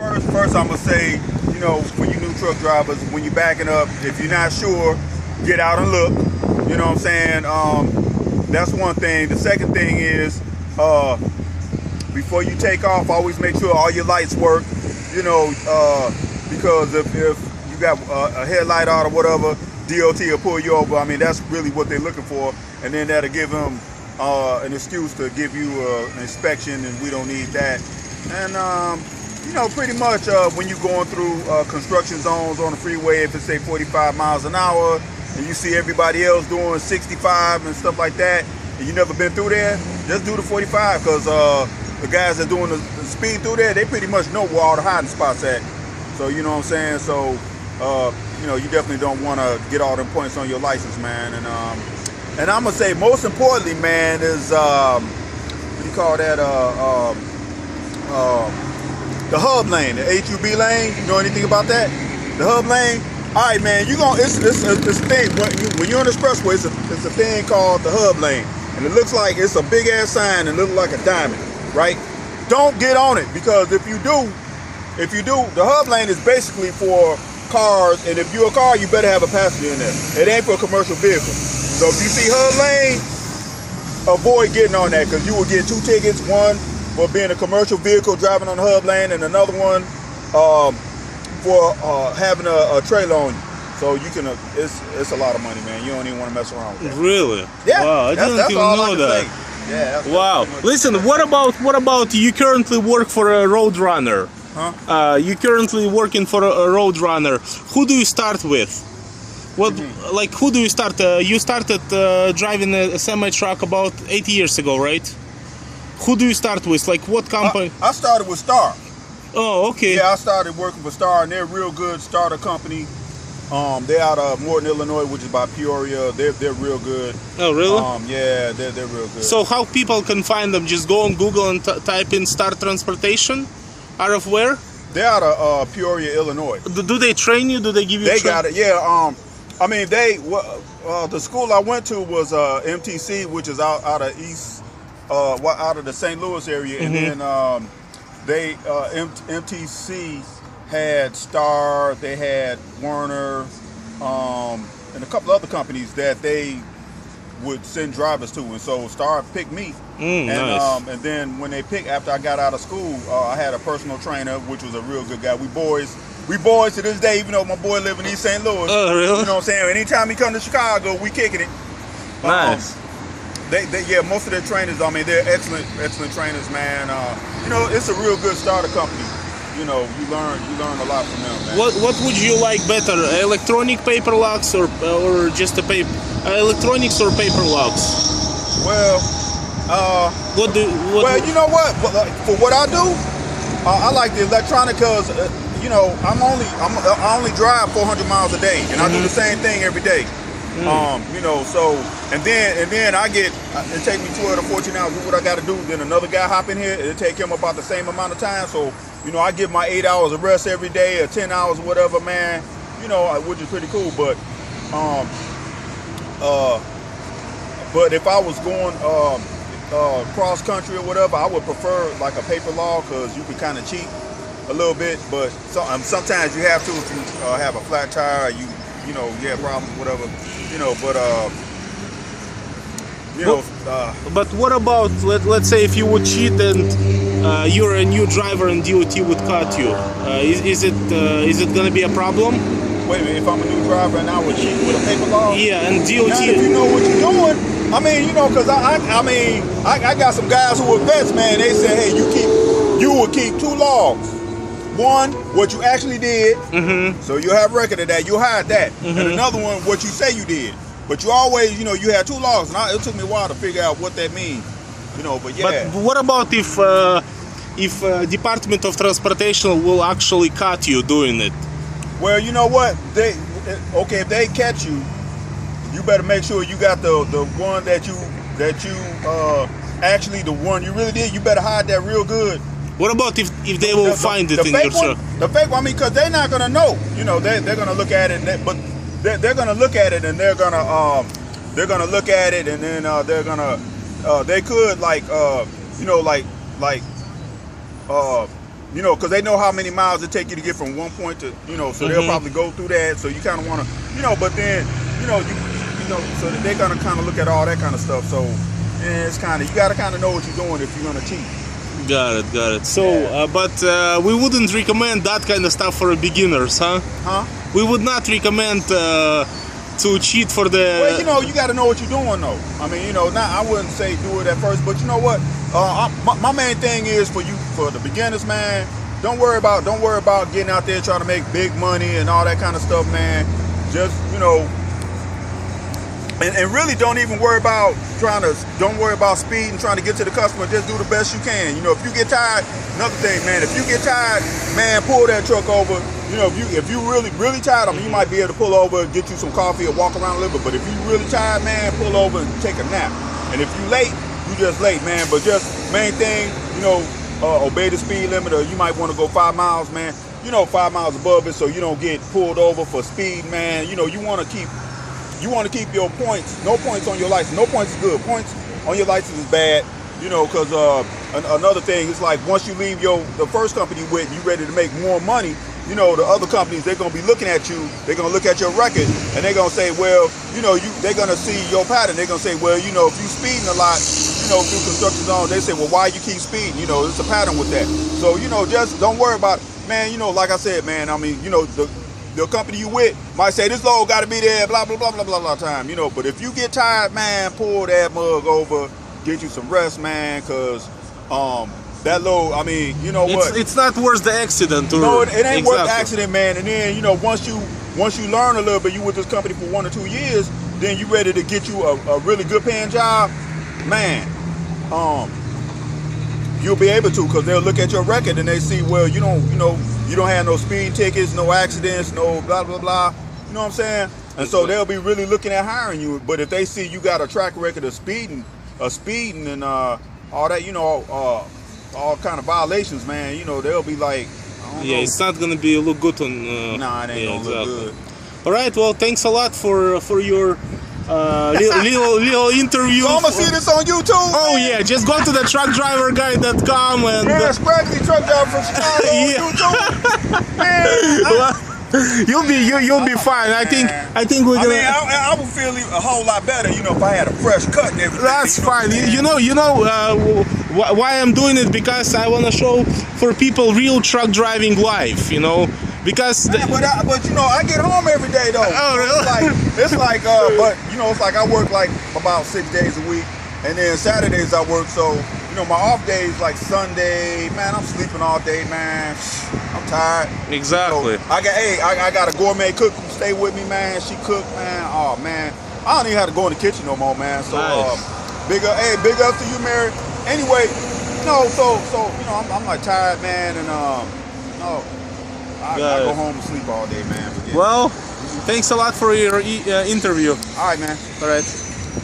First, I'm gonna say, for you new truck drivers, when you're backing up, if you're not sure, get out and look. You know what I'm saying? That's one thing. The second thing is, before you take off, always make sure all your lights work. Because if you got a headlight out or whatever, DOT will pull you over. I mean, that's really what they're looking for, and then that'll give them an excuse to give you an inspection, and we don't need that. And pretty much when you're going through construction zones on the freeway, if it's say 45 miles an hour, and you see everybody else doing 65 and stuff like that, and you never been through there, just do the 45, because the guys that are doing the speed through there, they pretty much know where all the hiding spots at. So you know what I'm saying? So you definitely don't want to get all them points on your license, man. And I'm gonna say most importantly, man, is what do you call that? The hub lane, the HUB lane. You know anything about that? The hub lane. All right, man. It's a thing when you're on the expressway. It's a thing called the hub lane, and it looks like it's a big ass sign and looks like a diamond, right? Don't get on it, because if you do, the hub lane is basically for cars, and if you're a car, you better have a passenger in there. It ain't for a commercial vehicle. So if you see hub lane, avoid getting on that, because you will get 2 tickets. One for being a commercial vehicle driving on the hub lane, and another one for having a trailer on you. So you can, it's a lot of money, man. You don't even want to mess around with that. Really? Yeah. Wow, I didn't even know that. Yeah. Wow. Listen, what about you currently work for a Roadrunner? Huh? You currently working for a Roadrunner. Who do you start with? Who do you start? You started driving a semi-truck about 8 years ago, right? Who do you start with? Like what company? I started with Star. Oh, okay. Yeah, I started working for Star, and they're a real good starter company. They're out of Morton, Illinois, which is by Peoria. They're real good. Oh, really? Yeah, they're real good. So how people can find them? Just go on Google and type in Star Transportation. Out of where? They're out of Peoria, Illinois. Do they train you? Do they give you? They got it. Yeah. I mean, the school I went to was MTC, which is out of out of the St. Louis area, Mm-hmm. and then MTC had Star, they had Werner, and a couple other companies that they would send drivers to, and so Star picked me. Nice. And then when they picked, after I got out of school, I had a personal trainer, which was a real good guy. We boys to this day, even though my boy live in East St. Louis. Oh, really? You know what I'm saying? Anytime he come to Chicago, we kicking it. Nice. Most of their trainers, I mean, they're excellent trainers, man. It's a real good starter company. You learn a lot from them, man. What would you like better, electronic paper locks or just a paper electronics or paper locks? Well, you know what? For what I do, I like the electronic, because I only drive 400 miles a day, and I do the same thing every day. So and then I get, it take me 12 to 14 hours to do what I got to do. Then another guy hop in here, it'll take him about the same amount of time. So I get my 8 hours of rest every day, or 10 hours or whatever, man. Which is pretty cool. But if I was going cross country or whatever, I would prefer like a paper log, because you can kind of cheat a little bit. But sometimes you have to, if you have a flat tire, or you have problems, whatever. But what about, let's say if you would cheat and you're a new driver and DOT would cut you, is it gonna be a problem? Wait a minute, if I'm a new driver and I would cheat with a paper log? Yeah, and DOT. Now, if you know what you're doing, I mean, because I got some guys who are vets, man. They say, hey, you will keep 2 logs. One, what you actually did, so you'll have record of that. You'll hide that. And another one, what you say you did. But you always, you had 2 logs, and it took me a while to figure out what that means. But yeah. But what about if Department of Transportation will actually cut you doing it? Well, you know what? If they catch you, you better make sure you got the one that you actually the one you really did. You better hide that real good. What about if they will find it in your truck? The fake one, because they're not gonna know. They're gonna look at it, but they're gonna look at it, and they're gonna look at it, and then they're gonna they could you know, because they know how many miles it take you to get from one point to, you know, so they'll probably go through that. So you kind of want to, you know, but then, you know, so they're gonna kind of look at all that kind of stuff. So yeah, it's kind of, you gotta kind of know what you're doing if you're gonna cheat. Got it. So, Yeah. but we wouldn't recommend that kind of stuff for beginners, huh? Huh? We would not recommend to cheat for the. Well, you know, you got to know what you're doing, though. I mean, you know, I wouldn't say do it at first, but you know what? My main thing is for the beginners, man. Don't worry about getting out there trying to make big money and all that kind of stuff, man. Just, you know, and really don't even worry about don't worry about speed and trying to get to the customer. Just do the best you can. You know, if you get tired, another thing, man, if you get tired, man, pull that truck over. You know, if you really tired, I mean, you might be able to pull over and get you some coffee or walk around a little bit. But if you really tired, man, pull over and take a nap. And if you late, you just late, man. But just main thing, you know, obey the speed limit, or you might want to go 5 miles, man. You know, 5 miles above it, so you don't get pulled over for speed, man. You know, you want to keep your points. No points on your license. No points is good. Points on your license is bad. You know, because another thing is like once you leave the first company with and you ready to make more money, you know, the other companies, they're gonna be looking at you. They're gonna look at your record and they're gonna say, well, you know, they're gonna see your pattern. They're gonna say, well, you know, if you speeding a lot, you know, through construction zone, they say, well, why you keep speeding? You know, there's a pattern with that. So, you know, just don't worry about it. Man, you know, like I said, man, I mean, you know, the company you with might say this load got to be there, blah, blah, blah, blah, blah, blah time, you know. But if you get tired, man, pull that mug over, get you some rest, man, because that load, I mean, you know what? It's not worth the accident. No, it ain't worth the Exactly. accident, man. And then, you know, once you learn a little bit, you with this company for 1 or 2 years, then you ready to get you a really good paying job, man. You'll be able to, because they'll look at your record and they see, well, you don't have no speeding tickets, no accidents, no blah blah blah. You know what I'm saying? And so they'll be really looking at hiring you. But if they see you got a track record of speeding and all that, you know, all kind of violations, man, you know, they'll be like, I don't know. It's not gonna be look good on. Nah, it ain't gonna look good. All right, well, thanks a lot for your little interview. So I'm gonna see this on YouTube. Oh man. yeah, just go to the truckdriverguy.com and Yeah, Scraggly Truck Driver from Chicago on Yeah. YouTube. Man, you'll be fine. I think we're I gonna. mean, I would feel a whole lot better, you know, if I had a fresh cut and everything. That's you know what fine. I'm saying? You know why I'm doing it, because I want to show for people real truck driving life. You know, because Yeah, but you know, I get home every day though. Oh, really? It's like but you know, it's like I work like about 6 days a week, and then Saturdays I work. So you know, my off days like Sunday, man, I'm sleeping all day, man. I'm tired. Exactly. So I got a gourmet cook who stay with me, man. She cook, man. Oh man, I don't even have to go in the kitchen no more, man. So Nice. big up to you, Mary. Anyway, no, so you know, I'm like tired, man, and no. I go home and sleep all day, man. Forget it. Well, thanks a lot for your interview. All right, man. All right.